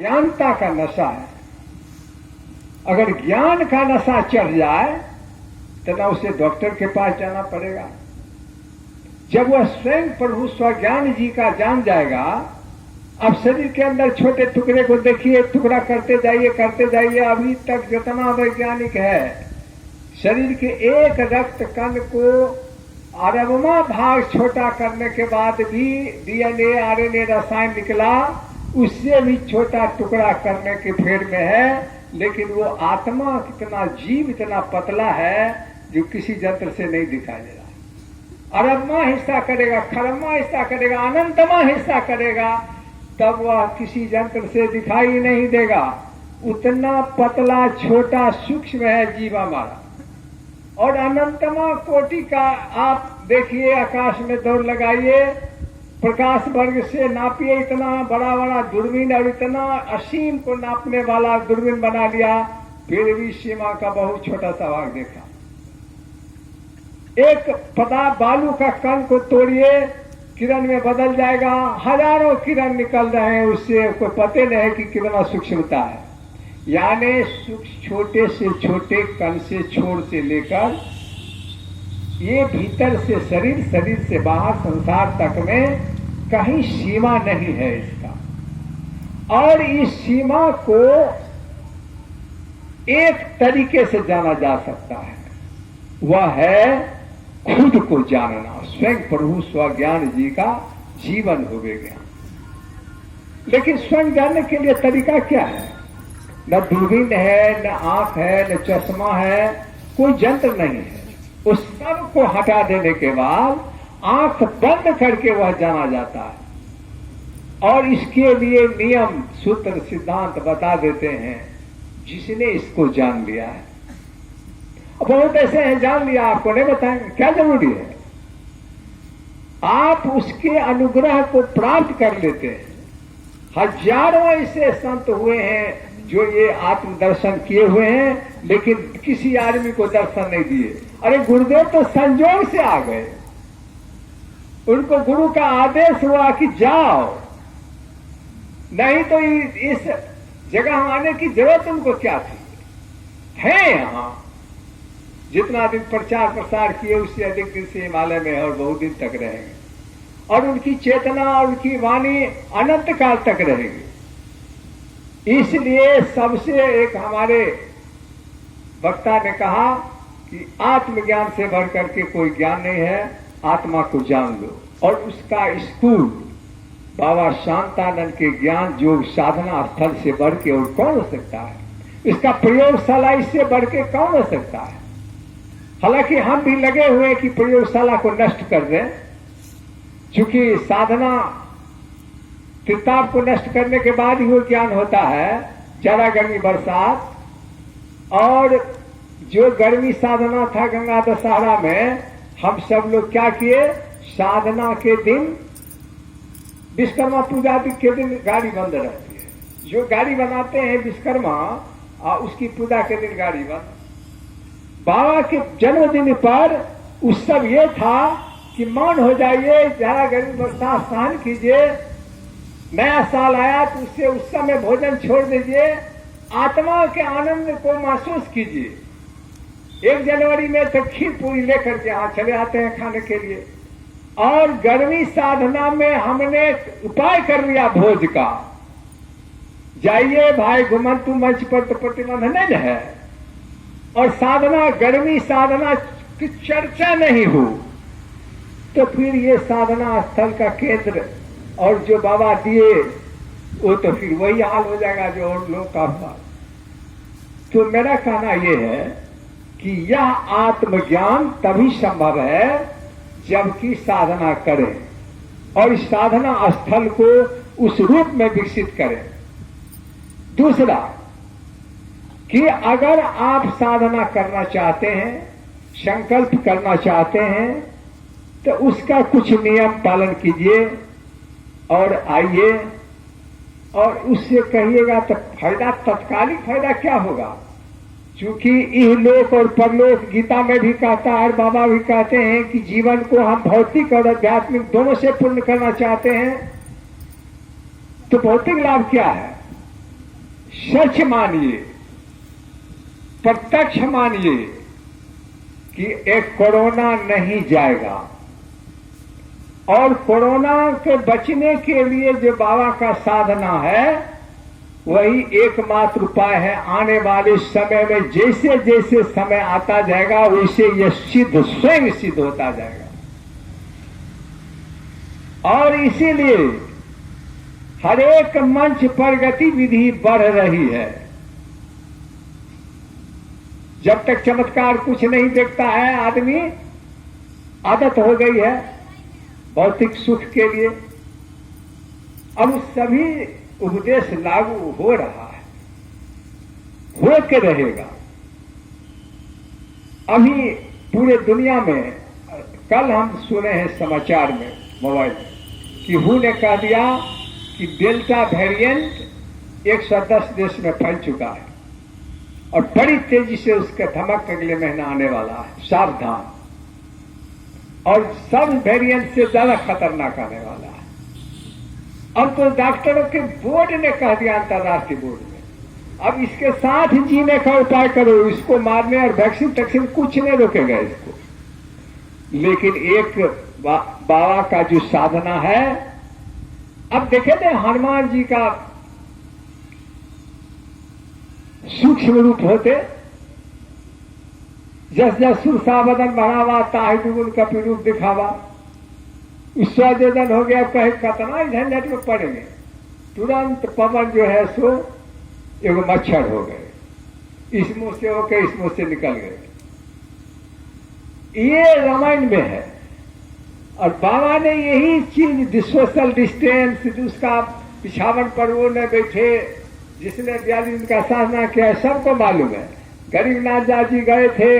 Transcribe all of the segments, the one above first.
ज्ञानता का नशा है। अगर ज्ञान का नशा चढ़ जाए तो ना उसे डॉक्टर के पास जाना पड़ेगा। जब वह स्वयं प्रभु स्वज्ञान जी का जान जाएगा, अब शरीर के अंदर छोटे टुकड़े को देखिए, टुकड़ा करते जाइए। अभी तक जितना वैज्ञानिक है, शरीर के एक रक्त कण को अरबवां भाग छोटा करने के बाद भी डीएनए आरएनए रसायन निकला, उससे भी छोटा टुकड़ा करने के फेर में है। लेकिन वो आत्मा कितना जीव इतना पतला है जो किसी यंत्र से नहीं दिखाई दे रहा। अरबवां हिस्सा करेगा, खरबवां हिस्सा करेगा, अनंतवां हिस्सा करेगा, तब वह किसी यंत्र से दिखाई नहीं देगा। उतना पतला छोटा सूक्ष्म है जीव हमारा। और अनंतमा कोटि का आप देखिए, आकाश में दौड़ लगाइए, प्रकाश वर्ग से नापिए, इतना बड़ा बड़ा दूरबीन और इतना असीम को नापने वाला दूरबीन बना लिया, फिर भी सीमा का बहुत छोटा सा भाग देखा। एक पदार्थ बालू का कण को तोड़िए, किरण में बदल जाएगा। हजारों किरण निकल रहे हैं, उससे कोई पते नहीं है कि कितना सूक्ष्मता है। यानी छोटे से छोटे कण से छोर से लेकर ये भीतर से शरीर, शरीर से बाहर संसार तक में कहीं सीमा नहीं है इसका। और इस सीमा को एक तरीके से जाना जा सकता है, वह है खुद को जानना। स्वयं प्रभु स्वज्ञान जी का जीवन हो गया। लेकिन स्वयं जानने के लिए तरीका क्या है? न दूरबीन है, न आंख है, न चश्मा है, कोई यंत्र नहीं है। उस सब को हटा देने के बाद आंख बंद करके वह जाना जाता है। और इसके लिए नियम, सूत्र, सिद्धांत बता देते हैं जिसने इसको जान लिया है। बहुत ऐसे हैं जान लिया, आपको नहीं बताएंगे, क्या जरूरी है? आप उसके अनुग्रह को प्राप्त कर लेते हैं। हजारों ऐसे संत हुए हैं जो ये आत्मदर्शन किए हुए हैं, लेकिन किसी आदमी को दर्शन नहीं दिए। अरे गुरुदेव तो संजोग से आ गए, उनको गुरु का आदेश हुआ कि जाओ, नहीं तो इस जगह आने की जरूरत उनको क्या थी? है यहां जितना दिन प्रचार प्रसार किए उससे अधिक दिन से हिमालय में है और बहुत दिन तक रहेंगे। और उनकी चेतना और उनकी वाणी अनंत काल तक रहेगी। इसलिए सबसे एक हमारे वक्ता ने कहा कि आत्मज्ञान से बढ़ करके कोई ज्ञान नहीं है, आत्मा को जान लो। और उसका स्कूल बाबा शांतानंद के ज्ञान योग साधना स्थल से बढ़ के और कौन हो सकता है? इसका प्रयोगशाला इससे बढ़ के कौन हो सकता है? हालांकि हम भी लगे हुए हैं कि प्रयोगशाला को नष्ट कर दें, क्योंकि साधना किताब को नष्ट करने के बाद ही वो ज्ञान होता है। ज्यादा गर्मी बरसात, और जो गर्मी साधना था गंगा दशहरा में, हम सब लोग क्या किए? साधना के दिन, विश्वकर्मा पूजा के दिन गाड़ी बंद रहती है। जो गाड़ी बनाते हैं विश्वकर्मा, उसकी पूजा के दिन गाड़ी बंद। बाबा के जन्मदिन पर उत्सव ये था कि मौन हो जाइए, ज्यादा गर्मी बरसात सहन कीजिए, नया साल आया तो उससे उस समय भोजन छोड़ दीजिए, आत्मा के आनंद को महसूस कीजिए। 1 जनवरी में तो खीर पूरी लेकर के यहाँ चले आते हैं खाने के लिए। और गर्मी साधना में हमने उपाय कर लिया भोज का, जाइए भाई घुमंतु मंच पर तो प्रतिबंध नहीं है, और साधना गर्मी साधना की चर्चा नहीं हो, तो फिर ये साधना स्थल का केंद्र और जो बाबा दिए वो तो फिर वही हाल हो जाएगा जो और लोग का हुआ। तो मेरा कहना यह है कि यह आत्मज्ञान तभी संभव है जबकि साधना करें, और इस साधना स्थल को उस रूप में विकसित करें। दूसरा कि अगर आप साधना करना चाहते हैं, संकल्प करना चाहते हैं, तो उसका कुछ नियम पालन कीजिए और आइए, और उससे कहिएगा तो फायदा, तत्कालिक फायदा क्या होगा? क्योंकि इहलोक और परलोक गीता में भी कहता है, बाबा भी कहते हैं कि जीवन को हम भौतिक और आध्यात्मिक दोनों से पूर्ण करना चाहते हैं, तो भौतिक लाभ क्या है? सच मानिए, प्रत्यक्ष मानिए कि एक कोरोना नहीं जाएगा, और कोरोना के बचने के लिए जो बाबा का साधना है वही एकमात्र उपाय है। आने वाले समय में जैसे जैसे समय आता जाएगा वैसे यह सिद्ध स्वयं सिद्ध होता जाएगा। और इसीलिए हर एक मंच पर गतिविधि बढ़ रही है। जब तक चमत्कार कुछ नहीं देखता है आदमी, आदत हो गई है भौतिक सुख के लिए। अब सभी उपदेश लागू हो रहा है, हो के रहेगा। अभी पूरे दुनिया में, कल हम सुने हैं समाचार में मोबाइल में कि हु ने कह दिया कि डेल्टा वेरिएंट 110 देश में फैल चुका है और बड़ी तेजी से उसका धमक अगले महीना आने वाला है। सावधान, और सब वेरिएंट से ज्यादा खतरनाक आने वाला है। अब तो डॉक्टरों के बोर्ड ने कह दिया, अंतर्राष्ट्रीय बोर्ड में, अब इसके साथ जीने का उपाय करो, इसको मारने और वैक्सीन टैक्सीन कुछ नहीं रोकेगा इसको। लेकिन एक बाबा का जो साधना है, अब देखे थे हनुमान जी का सूक्ष्म रूप होते, जस जस सुरसा बदन बढ़ावा ताहि दुगुन कपि रूप दिखावा। स्वजन हो गया, कहे कतना झंझट में पड़ेंगे, तुरंत पवन जो है सो एगो मच्छर हो गए, इस मुंह से होके इस मुंह से निकल गए। ये रामायण में है। और बाबा ने यही चीज सोशल डिस्टेंस, उसका पिछावन पर वो न बैठे, जिसने 42 दिन का साधना किया सबको मालूम है। गरीबनाथ जी गए थे,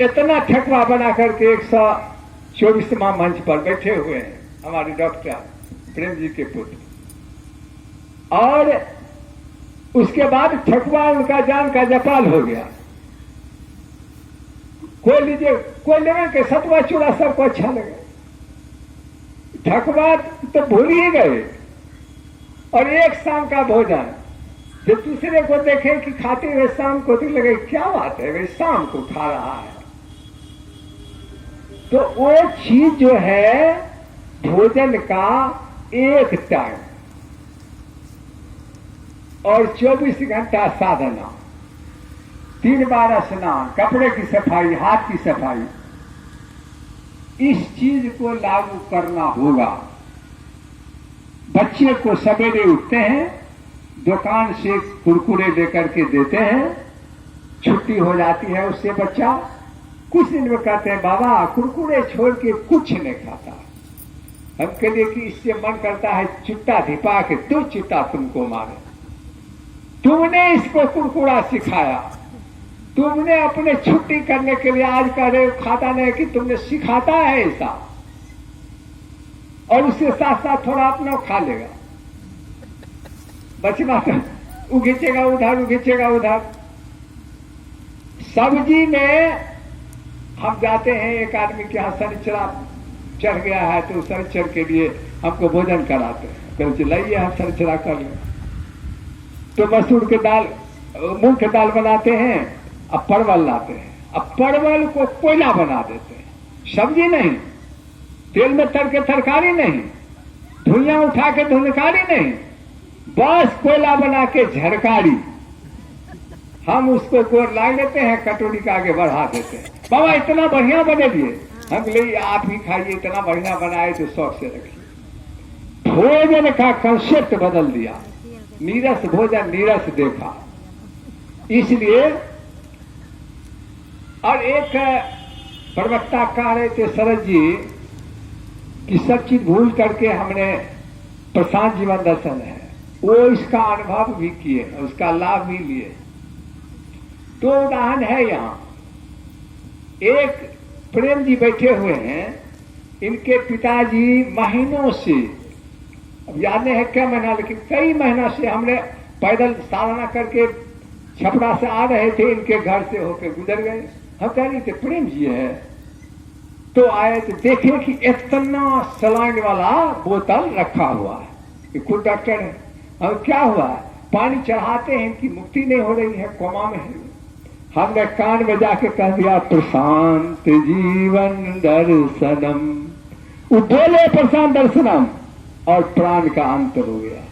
इतना ठकवा बना करके 124वां मंच पर बैठे हुए हैं हमारे डॉक्टर प्रेम जी के पुत्र। और उसके बाद ठकुआ उनका जान का जपाल हो गया। कोई लीजिए, कोई लेवे के सतवा चूड़ा सबको अच्छा लगे, ठकुआ तो भूल ही गए। और एक शाम का भोजन जो दूसरे को देखे कि खाते हुए शाम को तो लगे क्या बात है, वे शाम को खा रहा है। तो वो चीज जो है भोजन का एक टाइम और 24 घंटा साधना, 3 बार स्नान, कपड़े की सफाई, हाथ की सफाई, इस चीज को लागू करना होगा। बच्चे को सवेरे उठते हैं, दुकान से कुरकुरे लेकर के देते हैं, छुट्टी हो जाती है उससे बच्चा, कुछ दिन में कहते हैं बाबा कुरकुरे छोड़ के कुछ नहीं खाता। हम कह लिए कि इससे मन करता है चुट्टा धिपा के दो चुट्टा तुमको मारे। तुमने इसको कुरकुरा सिखाया, तुमने अपने छुट्टी करने के लिए आज कह रहे हो खाता नहीं, कि तुमने सिखाता है ऐसा, और उसके साथ साथ थोड़ा अपना खा लेगा। बचना तो उगीचेगा उधर, उगीचेगा उधर। सब्जी में हम जाते हैं, एक आदमी के यहाँ शनिचरा चढ़ गया है तो शनिचर के लिए हमको भोजन कराते हैं, तो चलाइए हम शनिचरा कर लें। तो मसूर के दाल, मूंग के दाल बनाते हैं, अब परवल लाते हैं, अब परवल को कोयला बना देते हैं, सब्जी नहीं, तेल में तर के तरकारी नहीं, धुइयां उठा के धुनकारी नहीं, बस कोयला बना के झरकारी। हम उसको गोर ला लेते हैं, कटोरी का आगे बढ़ा देते हैं, बाबा इतना बढ़िया बने दिए, हम ले आप ही खाइए, इतना बढ़िया बनाए तो शौक से रखिए। भोजन का कंसेप्ट बदल दिया, नीरस भोजन नीरस देखा। इसलिए और एक प्रवक्ता कह रहे थे शरद जी कि सब चीज भूल करके हमने प्रशांत जीवन दर्शन है, वो इसका अनुभव भी किए, उसका लाभ भी लिए। तो उदाहरण है यहाँ, एक प्रेम जी बैठे हुए हैं, इनके पिताजी महीनों से, अब याद नहीं है क्या महीना, लेकिन कई महीना से हमने पैदल साधना करके छपरा से आ रहे थे, इनके घर से होकर गुजर गए। हम कह रहे थे प्रेम जी है, तो आए तो देखे कि इतना सलाइन वाला बोतल रखा हुआ है, ये खुद डॉक्टर है। और क्या हुआ, पानी चढ़ाते हैं, इनकी मुक्ति नहीं हो रही है, कोमा में है। हमने कान में जाके कह दिया प्रशांत जीवन दर्शनम, वो बोले प्रशांत दर्शनम और प्राण का अंतर हो गया।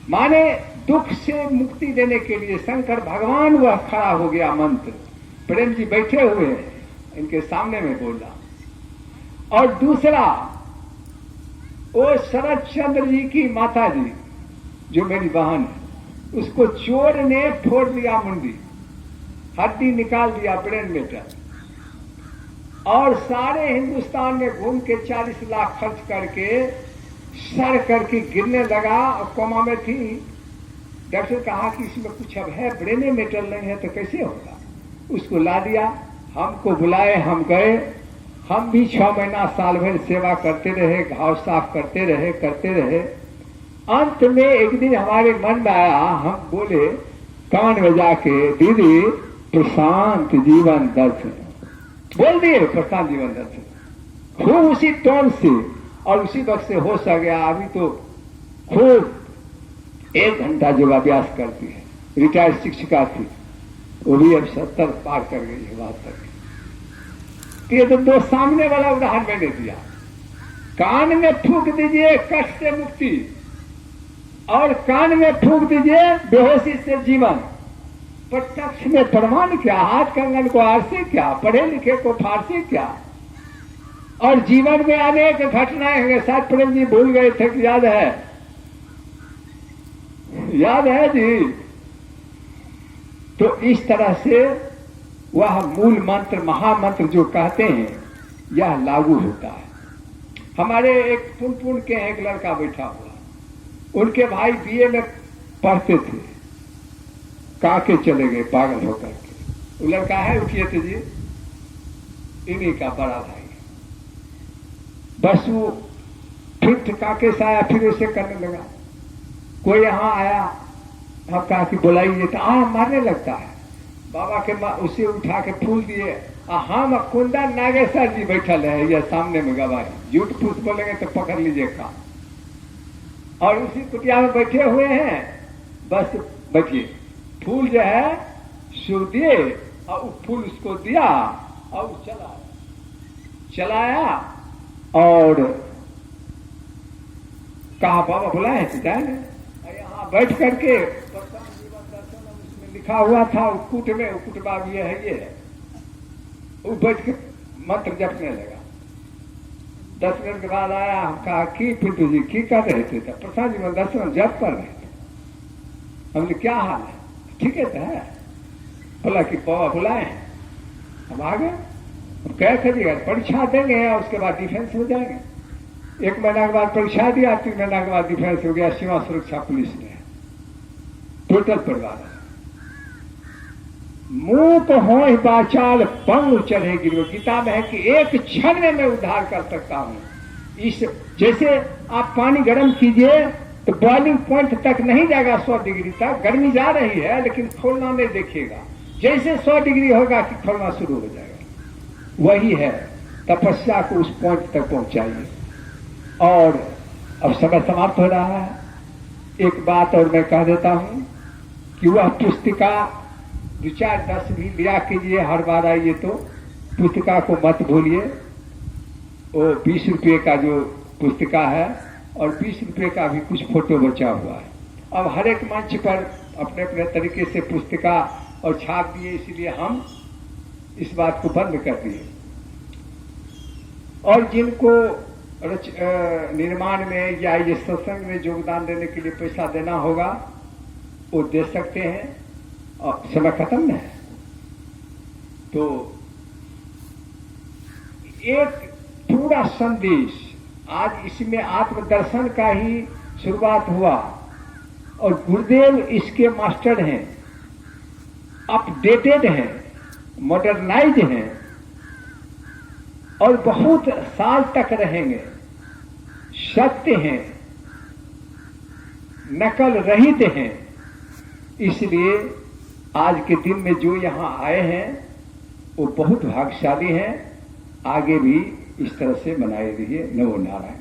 माने दुख से मुक्ति देने के लिए शंकर भगवान वह खड़ा हो गया मंत्र। प्रेम जी बैठे हुए हैं, इनके सामने में बोला। और दूसरा, वो शरद चंद्र जी की माता जी जो मेरी बहन है, उसको चोर ने फोड़ दिया मुंडी, हड्डी निकाल दिया, ब्रेन मेटर, और सारे हिंदुस्तान में घूम के 40 लाख खर्च करके सर करके गिरने लगा और कोमा में थी। डॉक्टर कहा कि इसमें कुछ अब है, ब्रेन मेटर नहीं है तो कैसे होगा। उसको ला दिया, हमको बुलाए, हम गए। हम भी 6 महीना साल भर सेवा करते रहे, घाव साफ करते रहे। अंत में एक दिन हमारे मन में आया, हम बोले कान में जाके, दीदी प्रशांत जीवन दर्शन बोल दिए, प्रशांत जीवन दर्शन। खूब उसी टोन से और उसी वक्त से होश आ गया। अभी तो खूब 1 घंटा योगाभ्यास करती है, रिटायर्ड शिक्षिका थी, वो भी अब 70 पार कर गई है, 72। ये तो 2 सामने वाला उदाहरण मैंने दिया। कान में फूंक दीजिए कष्ट से मुक्ति, और कान में फूंक दीजिए बेहोशी से जीवन। प्रत्यक्ष में प्रमाण क्या, हाथ कंगन को आर से क्या, पढ़े लिखे को फारसी क्या। और जीवन में अनेक घटनाएं हैं, शायद प्रेम जी भूल गए थे कि याद है? याद है जी। तो इस तरह से वह मूल मंत्र, महामंत्र जो कहते हैं, यह लागू होता है। हमारे एक पुन के एक लड़का बैठा हुआ, उनके भाई बीए में पढ़ते थे, काके चले गए पागल होकर के। वो लड़का है, उठिए थे जी, इन्हीं का बड़ा भाई। बस वो फिर काके से आया, फिर उसे करने लगा। कोई यहां आया, हम कहा कि बुलाइए, तो मारने लगता है। बाबा के उसे उठा के फूल दिए। हम कुंदा नागेश्वर जी बैठल है, यह सामने में गवाही, झूठ फूस बोलेंगे तो पकड़ लीजिए काम। और उसी कुटिया में बैठे हुए हैं, बस बैठिए। फूल जो है सो दिए, और फूल उसको दिया और चलाया और कहा बाबा बुलाए तो जाएंगे। यहाँ बैठ करके उसमें लिखा हुआ था, उकुट में, उकुटबा भी है ये, वो बैठ के मंत्र जपने लगा। 10 मिनट के बाद आया, हम कहा कि पिंटू जी की कर रहे थे? तो प्रसाद जी दर्शन जप कर रहे थे। हमने क्या हाल है? ठीक है तो है। बोला कि बाबा बुलाए, हम आ गए। क्या करिएगा? परीक्षा देंगे और उसके बाद डिफेंस हो जाएंगे। 1 महीना के बाद परीक्षा दिया, 3 महीना के बाद डिफेंस हो गया। सीमा सुरक्षा पुलिस ने टोटल परिवार। मूक हो बाचाल पंग चढ़े गिरो। गीता में है कि एक क्षण में मैं उद्धार कर सकता हूं। इस जैसे आप पानी गर्म कीजिए तो बॉइलिंग पॉइंट तक नहीं जाएगा, 100 डिग्री तक गर्मी जा रही है, लेकिन खोलना नहीं देखेगा। जैसे 100 डिग्री होगा कि खोलना शुरू हो जाएगा। वही है, तपस्या को उस पॉइंट तक पहुंचाइए। और अब समय समाप्त हो रहा है। एक बात और मैं कह देता हूं कि वह पुस्तिका 2-4-10 भी लिया कीजिए, हर बार आइए तो पुस्तिका को मत भूलिए। वो 20 रुपये का जो पुस्तिका है, और 20 रुपये का भी कुछ फोटो बचा हुआ है। अब हर एक मंच पर अपने अपने तरीके से पुस्तिका और छाप दिए, इसलिए हम इस बात को बंद कर दिए। और जिनको निर्माण में या ये सत्संग में योगदान देने के लिए पैसा देना होगा, वो दे सकते हैं। और समय खत्म है तो एक पूरा संदेश आज इसमें आत्मदर्शन का ही शुरुआत हुआ, और गुरुदेव इसके मास्टर हैं, अपडेटेड हैं, मॉडर्नाइज हैं, और बहुत साल तक रहेंगे। सत्य हैं, नकल रहित हैं। इसलिए आज के दिन में जो यहां आए हैं वो बहुत भाग्यशाली हैं। आगे भी इस तरह से बनाए रहिए। नमो नारायण।